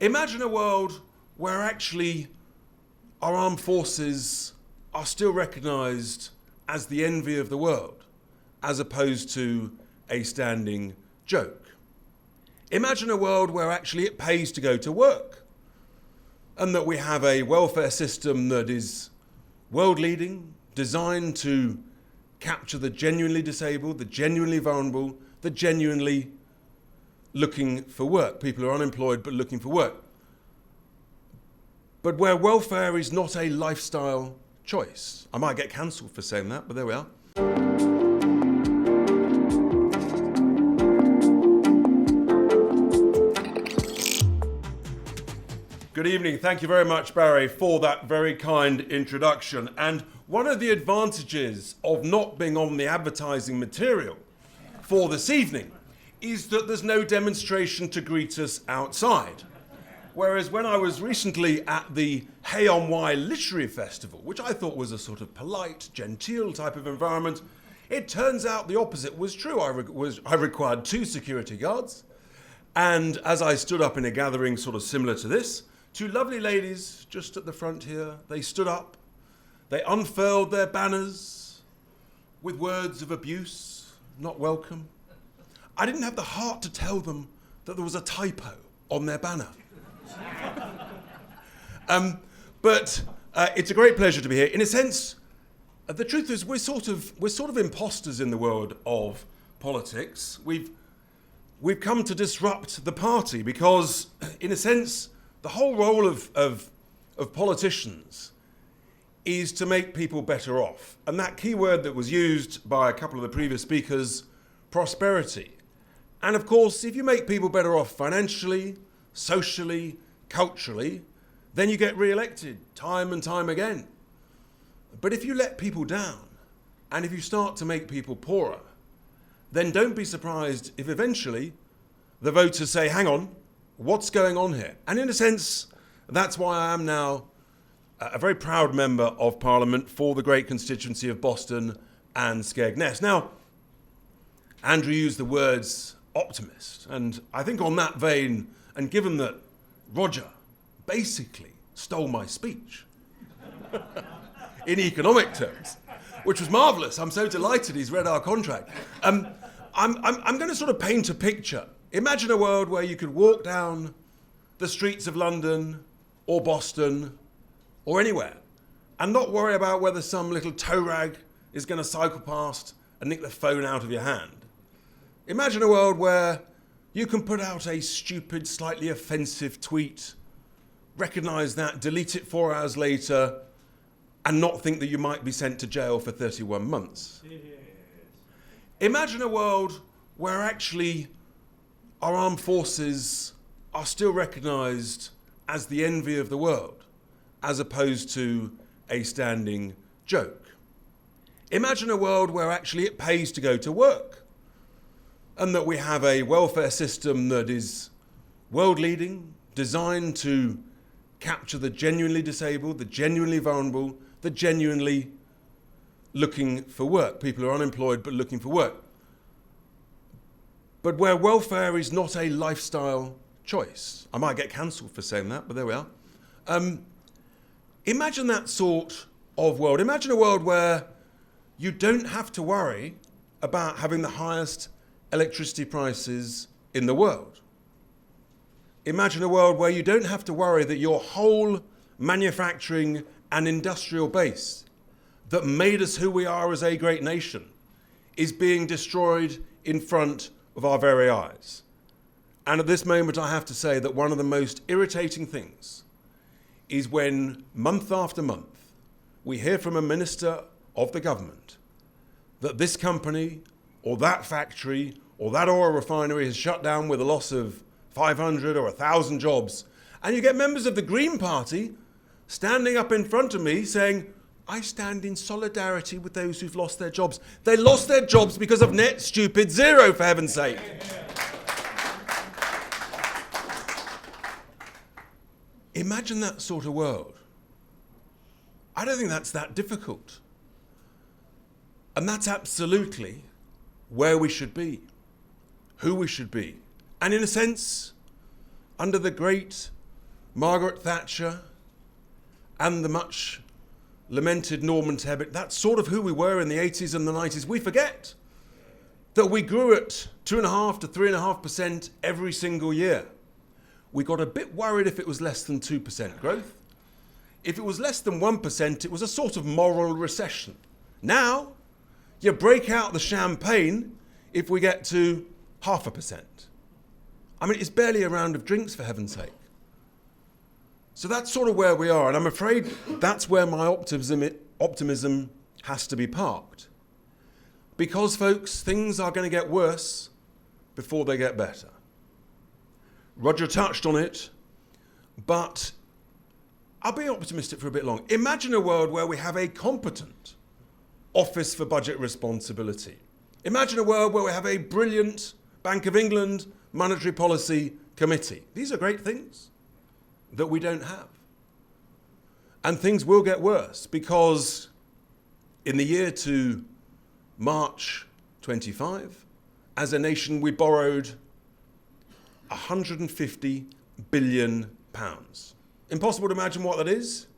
Imagine a world where actually our armed forces are still recognised as the envy of the world, as opposed to a standing joke. Imagine a world where actually it pays to go to work, and that we have a welfare system that is world-leading, designed to capture the genuinely disabled, the genuinely vulnerable, the genuinely looking for work. People who are unemployed but looking for work. But where welfare is not a lifestyle choice. I might get cancelled for saying that, but there we are. Good evening. Thank you very much, Barry, for that very kind introduction. And one of the advantages of not being on the advertising material for this evening is that there's no demonstration to greet us outside. Whereas when I was recently at the Hay on Wye Literary Festival, which I thought was a sort of polite, genteel type of environment, it turns out the opposite was true. I required 2 security guards. And as I stood up in a gathering sort of similar to this, 2 lovely ladies just at the front here, they stood up, they unfurled their banners with words of abuse, not welcome. I didn't have the heart to tell them that there was a typo on their banner. But it's a great pleasure to be here. In a sense, the truth is we're sort of imposters in the world of politics. We've come to disrupt the party because, in a sense, the whole role of politicians is to make people better off. And that key word that was used by a couple of the previous speakers, prosperity. And of course, if you make people better off financially, socially, culturally, then you get re-elected time and time again. But if you let people down, and if you start to make people poorer, then don't be surprised if eventually the voters say, hang on, what's going on here? And in a sense, that's why I am now a very proud member of Parliament for the great constituency of Boston and Skegness. Now, Andrew used the words optimist, and I think on that vein, and given that Roger basically stole my speech in economic terms, which was marvellous. I'm so delighted he's read our contract. I'm going to sort of paint a picture. Imagine a world where you could walk down the streets of London or Boston or anywhere and not worry about whether some little tow rag is going to cycle past and nick the phone out of your hand. Imagine a world where you can put out a stupid, slightly offensive tweet, recognise that, delete it 4 hours later, and not think that you might be sent to jail for 31 months. Yes. Imagine a world where actually our armed forces are still recognised as the envy of the world, as opposed to a standing joke. Imagine a world where actually it pays to go to work, and that we have a welfare system that is world-leading, designed to capture the genuinely disabled, the genuinely vulnerable, the genuinely looking for work. People who are unemployed but looking for work. But where welfare is not a lifestyle choice. I might get cancelled for saying that, but there we are. Imagine that sort of world. Imagine a world where you don't have to worry about having the highest electricity prices in the world. Imagine a world where you don't have to worry that your whole manufacturing and industrial base that made us who we are as a great nation is being destroyed in front of our very eyes. And at this moment, I have to say that one of the most irritating things is when, month after month, we hear from a minister of the government that this company or that factory or that oil refinery has shut down with a loss of 500 or 1,000 jobs. And you get members of the Green Party standing up in front of me saying, I stand in solidarity with those who've lost their jobs. They lost their jobs because of net stupid zero, for heaven's sake. Imagine that sort of world. I don't think that's that difficult. And that's absolutely where we should be, who we should be. And in a sense, under the great Margaret Thatcher, and the much lamented Norman Tebbit. That's sort of who we were in the 80s and the 90s. We forget that we grew at 2.5% to 3.5% every single year. We got a bit worried if it was less than 2% growth. If it was less than 1%, it was a sort of moral recession. Now, you break out the champagne if we get to 0.5%. I mean, it's barely a round of drinks, for heaven's sake. So that's sort of where we are, and I'm afraid that's where my optimism has to be parked. Because, folks, things are going to get worse before they get better. Roger touched on it, but I'll be optimistic for a bit long. Imagine a world where we have a competent Office for Budget Responsibility. Imagine a world where we have a brilliant Bank of England Monetary Policy Committee. These are great things that we don't have. And things will get worse because in the year to March 25, as a nation, we borrowed £150 billion. Impossible to imagine what that is.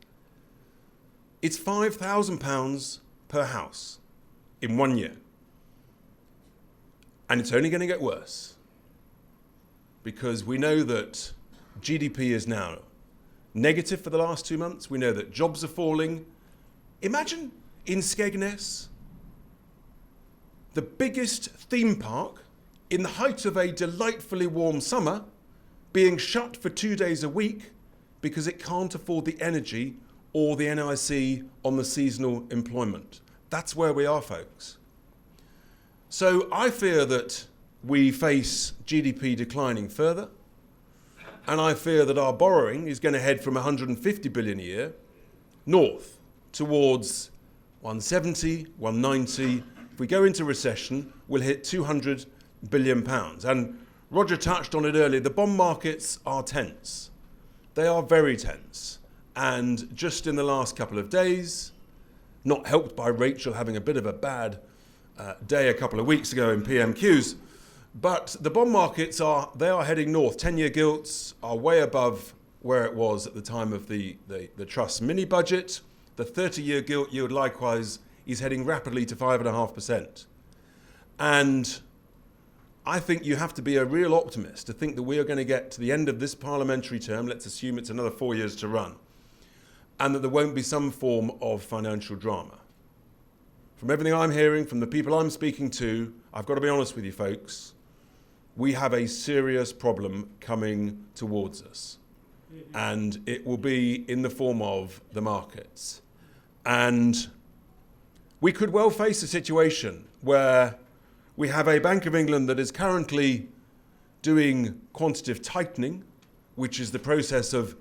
It's £5,000 per house in 1 year. And it's only going to get worse because we know that GDP is now negative for the last 2 months. We know that jobs are falling. Imagine in Skegness, the biggest theme park in the height of a delightfully warm summer being shut for 2 days a week because it can't afford the energy or the NIC on the seasonal employment. That's where we are, folks. So I fear that we face GDP declining further, and I fear that our borrowing is going to head from 150 billion a year north towards 170, 190. If we go into recession, we'll hit 200 billion pounds. And Roger touched on it earlier, the bond markets are tense. They are very tense. And just in the last couple of days, not helped by Rachel having a bit of a bad day a couple of weeks ago in PMQs, but the bond markets are heading north. 10-year gilts are way above where it was at the time of the Trust's mini budget. The 30-year gilt yield likewise is heading rapidly to 5.5%. And I think you have to be a real optimist to think that we are going to get to the end of this parliamentary term, let's assume it's another 4 years to run, and that there won't be some form of financial drama. From everything I'm hearing, from the people I'm speaking to, I've got to be honest with you folks, we have a serious problem coming towards us. And it will be in the form of the markets. And we could well face a situation where we have a Bank of England that is currently doing quantitative tightening, which is the process of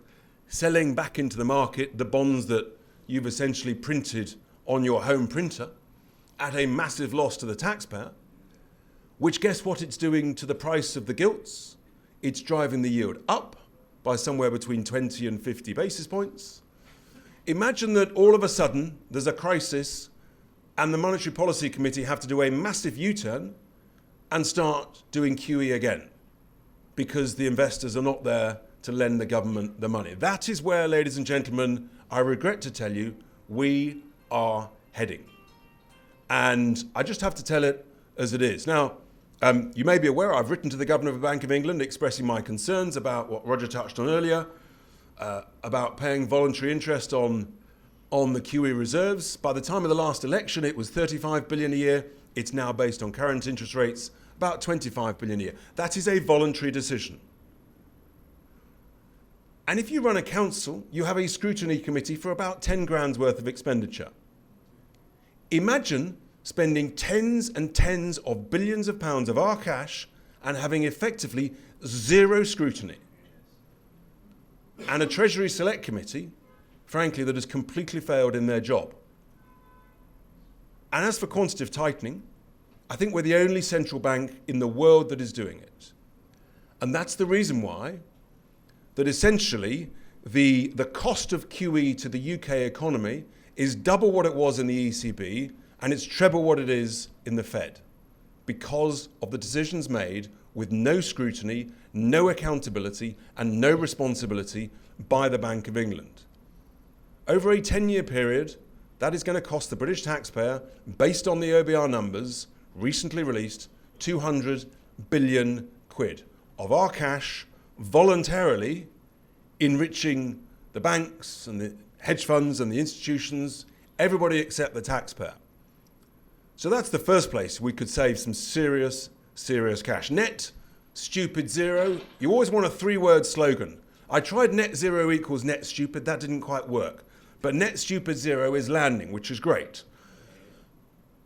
selling back into the market the bonds that you've essentially printed on your home printer at a massive loss to the taxpayer, which guess what it's doing to the price of the gilts? It's driving the yield up by somewhere between 20 and 50 basis points. Imagine that all of a sudden there's a crisis and the Monetary Policy Committee have to do a massive U-turn and start doing QE again because the investors are not there to lend the government the money. That is where, ladies and gentlemen, I regret to tell you, we are heading. And I just have to tell it as it is. Now, you may be aware I've written to the Governor of the Bank of England expressing my concerns about what Roger touched on earlier, about paying voluntary interest on the QE reserves. By the time of the last election, it was 35 billion a year. It's now based on current interest rates, about 25 billion a year. That is a voluntary decision. And if you run a council, you have a scrutiny committee for about 10 grand's worth of expenditure. Imagine spending tens and tens of billions of pounds of our cash and having effectively zero scrutiny. And a Treasury Select Committee, frankly, that has completely failed in their job. And as for quantitative tightening, I think we're the only central bank in the world that is doing it. And that's the reason why that essentially the cost of QE to the UK economy is double what it was in the ECB, and it's treble what it is in the Fed, because of the decisions made with no scrutiny, no accountability, and no responsibility by the Bank of England. Over a 10-year period, that is going to cost the British taxpayer, based on the OBR numbers recently released, 200 billion quid of our cash voluntarily enriching the banks and the hedge funds and the institutions, everybody except the taxpayer. So that's the first place we could save some serious cash. Net stupid zero. You always want a 3-word slogan. I tried net zero equals net stupid. That didn't quite work. But net stupid zero is landing, which is great.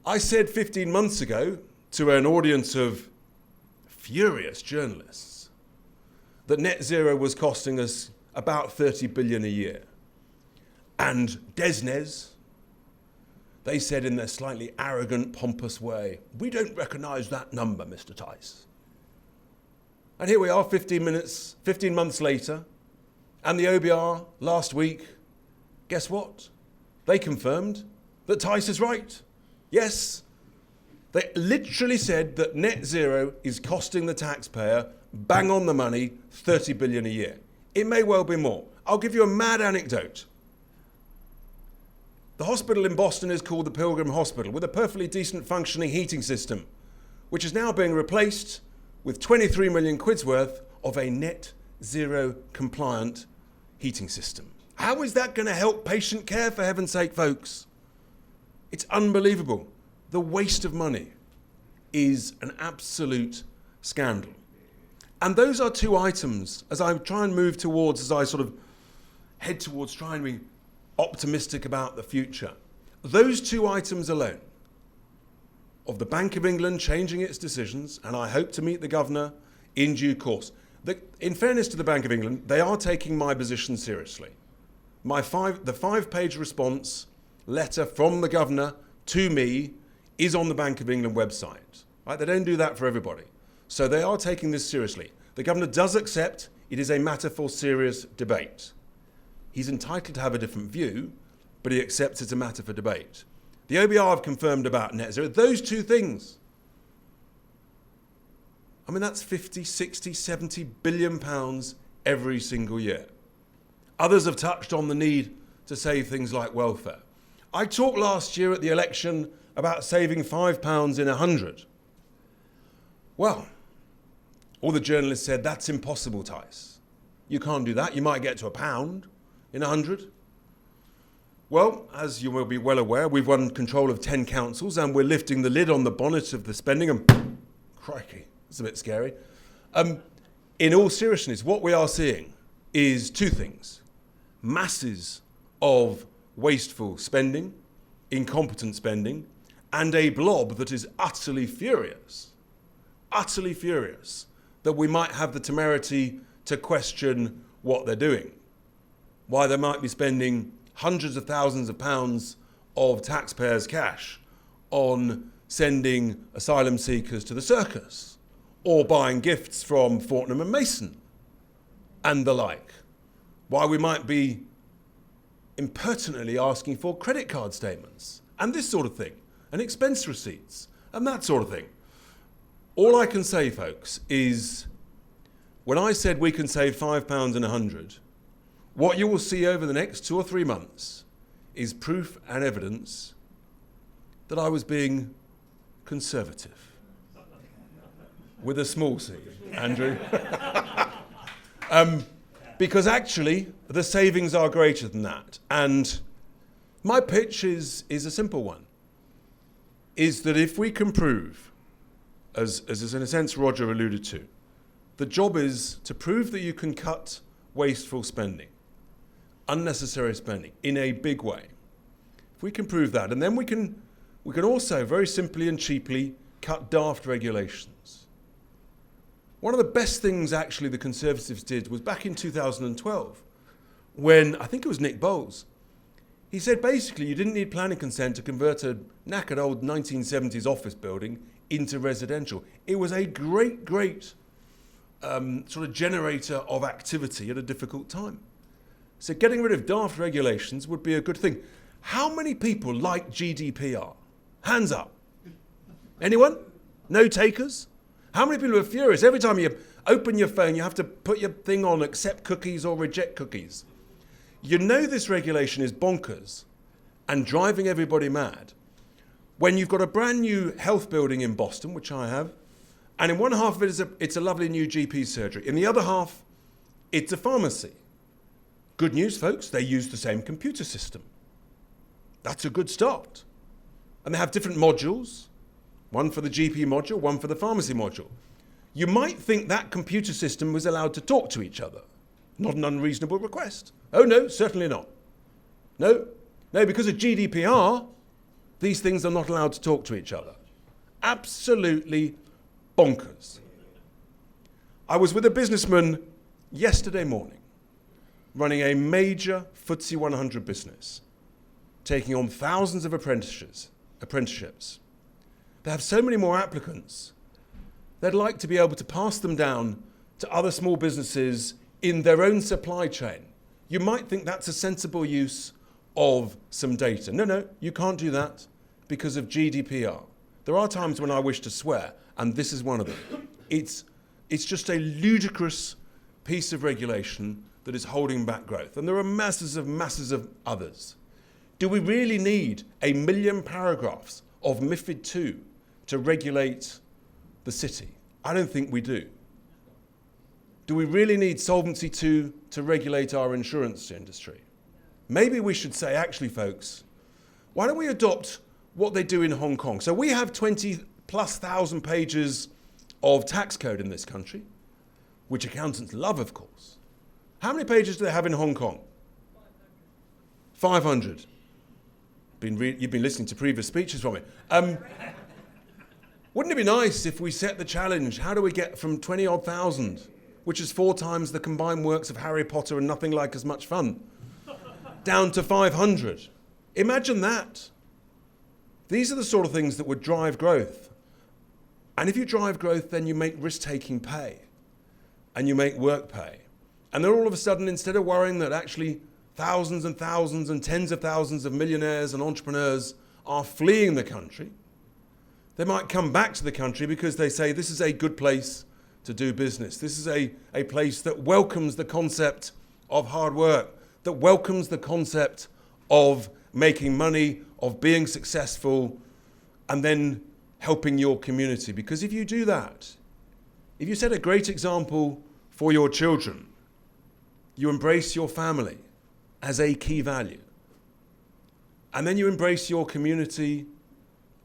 I said 15 months ago to an audience of furious journalists that net zero was costing us about 30 billion a year. And Desnes, they said in their slightly arrogant, pompous way, "We don't recognise that number, Mr. Tice." And here we are 15 months later, and the OBR last week, guess what? They confirmed that Tice is right. Yes, they literally said that net zero is costing the taxpayer, bang on the money, 30 billion a year. It may well be more. I'll give you a mad anecdote. The hospital in Boston is called the Pilgrim Hospital, with a perfectly decent functioning heating system, which is now being replaced with 23 million quid's worth of a net zero compliant heating system. How is that going to help patient care, for heaven's sake, folks? It's unbelievable. The waste of money is an absolute scandal. And those are two items, as I try and move towards, as I sort of head towards trying to be optimistic about the future. Those two items alone, of the Bank of England changing its decisions, and I hope to meet the governor in due course. In fairness to the Bank of England, they are taking my position seriously. The 5-page response letter from the governor to me is on the Bank of England website. Right? They don't do that for everybody. So they are taking this seriously. The governor does accept it is a matter for serious debate. He's entitled to have a different view, but he accepts it's a matter for debate. The OBR have confirmed about net zero. Those two things. I mean, that's 50, 60, 70 billion pounds every single year. Others have touched on the need to save things like welfare. I talked last year at the election about saving £5 in 100. Well, all the journalists said, that's impossible, Tice. You can't do that. You might get to £1 in 100. Well, as you will be well aware, we've won control of 10 councils and we're lifting the lid on the bonnet of the spending and crikey, it's a bit scary. In all seriousness, what we are seeing is two things. Masses of wasteful spending, incompetent spending, and a blob that is utterly furious that we might have the temerity to question what they're doing. Why they might be spending hundreds of thousands of pounds of taxpayers' cash on sending asylum seekers to the circus or buying gifts from Fortnum and Mason and the like. Why we might be impertinently asking for credit card statements and this sort of thing, and expense receipts and that sort of thing. All I can say, folks, is when I said we can save £5 in 100, what you will see over the next 2 or 3 months is proof and evidence that I was being conservative. With a small c, Andrew. Because actually, the savings are greater than that. And my pitch is a simple one, is that if we can prove, as in a sense Roger alluded to, the job is to prove that you can cut wasteful spending, unnecessary spending, in a big way. If we can prove that, and then we can also very simply and cheaply cut daft regulations. One of the best things actually the Conservatives did was back in 2012, when I think it was Nick Bowles. He said basically you didn't need planning consent to convert a knackered old 1970s office building into residential. It was a great sort of generator of activity at a difficult time. So getting rid of daft regulations would be a good thing. How many people like GDPR? Hands up. Anyone? No takers? How many people are furious? Every time you open your phone, you have to put your thing on accept cookies or reject cookies. You know this regulation is bonkers and driving everybody mad when you've got a brand new health building in Boston, which I have, and in one half of it it's a lovely new GP surgery. In the other half, it's a pharmacy. Good news, folks, they use the same computer system. That's a good start. And they have different modules, one for the GP module, one for the pharmacy module. You might think that computer system was allowed to talk to each other. Not an unreasonable request. Oh no, certainly not. No, because of GDPR, these things are not allowed to talk to each other. Absolutely bonkers. I was with a businessman yesterday morning, running a major FTSE 100 business, taking on thousands of apprenticeships. They have so many more applicants, they'd like to be able to pass them down to other small businesses in their own supply chain. You might think that's a sensible use of some data. No, you can't do that because of GDPR. There are times when I wish to swear, and this is one of them. It's just a ludicrous piece of regulation that is holding back growth. And there are masses of others. Do we really need 1 million paragraphs of MiFID II to regulate the city? I don't think we do. Do we really need Solvency II to regulate our insurance industry? Maybe we should say, actually, folks, why don't we adopt what they do in Hong Kong? So we have 20,000+ pages of tax code in this country, which accountants love, of course. How many pages do they have in Hong Kong? 500. You've been listening to previous speeches from me. Wouldn't it be nice if we set the challenge? How do we get from 20-odd thousand, which is 4 times the combined works of Harry Potter and nothing like as much fun, down to 500? Imagine that. These are the sort of things that would drive growth. And if you drive growth, then you make risk-taking pay. And you make work pay. And then all of a sudden, instead of worrying that actually thousands and thousands and tens of thousands of millionaires and entrepreneurs are fleeing the country, they might come back to the country because they say this is a good place to do business. This is a place that welcomes the concept of hard work, that welcomes the concept of making money, of being successful, and then helping your community. Because if you do that, if you set a great example for your children, you embrace your family as a key value, and then you embrace your community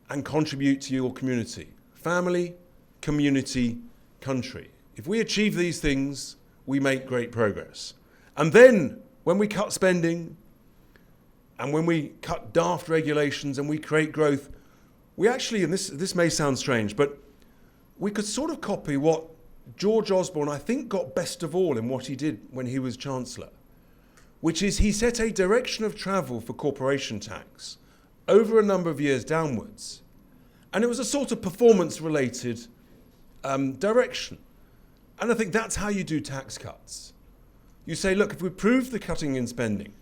and contribute to your community. Family, community, country. If we achieve these things, we make great progress. And then, when we cut spending, and when we cut daft regulations and we create growth, we actually, and this may sound strange, but we could sort of copy what George Osborne, I think, got best of all in what he did when he was Chancellor, which is he set a direction of travel for corporation tax over a number of years downwards. And it was a sort of performance-related direction. And I think that's how you do tax cuts. You say, look, if we prove the cutting in spending,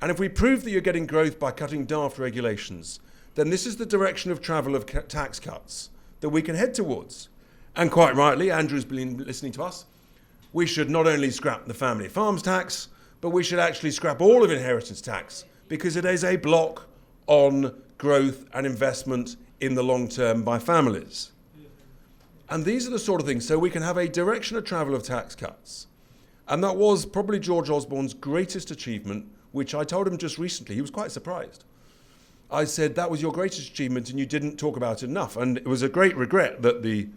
and if we prove that you're getting growth by cutting daft regulations, then this is the direction of travel of tax cuts that we can head towards. And quite rightly, Andrew's been listening to us, we should not only scrap the family farms tax, but we should actually scrap all of inheritance tax, because it is a block on growth and investment in the long term by families. And these are the sort of things, so we can have a direction of travel of tax cuts. And that was probably George Osborne's greatest achievement, which I told him just recently. He was quite surprised. I said, that was your greatest achievement and you didn't talk about it enough. And it was a great regret that the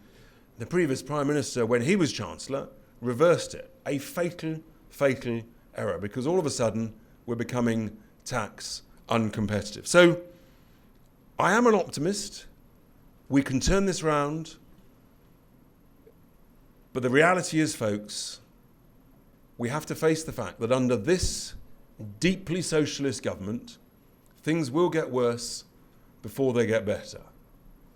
previous Prime Minister, when he was Chancellor, reversed it. A fatal, fatal error, because all of a sudden we're becoming tax uncompetitive. So I am an optimist. We can turn this round. But the reality is, folks, we have to face the fact that under this deeply socialist government, things will get worse before they get better.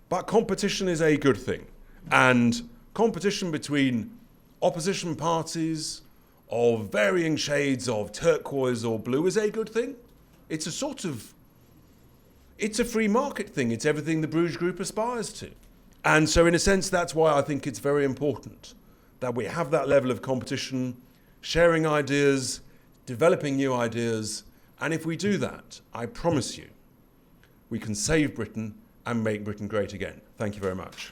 But competition is a good thing. And competition between opposition parties of varying shades of turquoise or blue is a good thing. It's a free market thing. It's everything the Bruges Group aspires to. And so in a sense, that's why I think it's very important that we have that level of competition, sharing ideas, developing new ideas. And if we do that, I promise you, we can save Britain and make Britain great again. Thank you very much.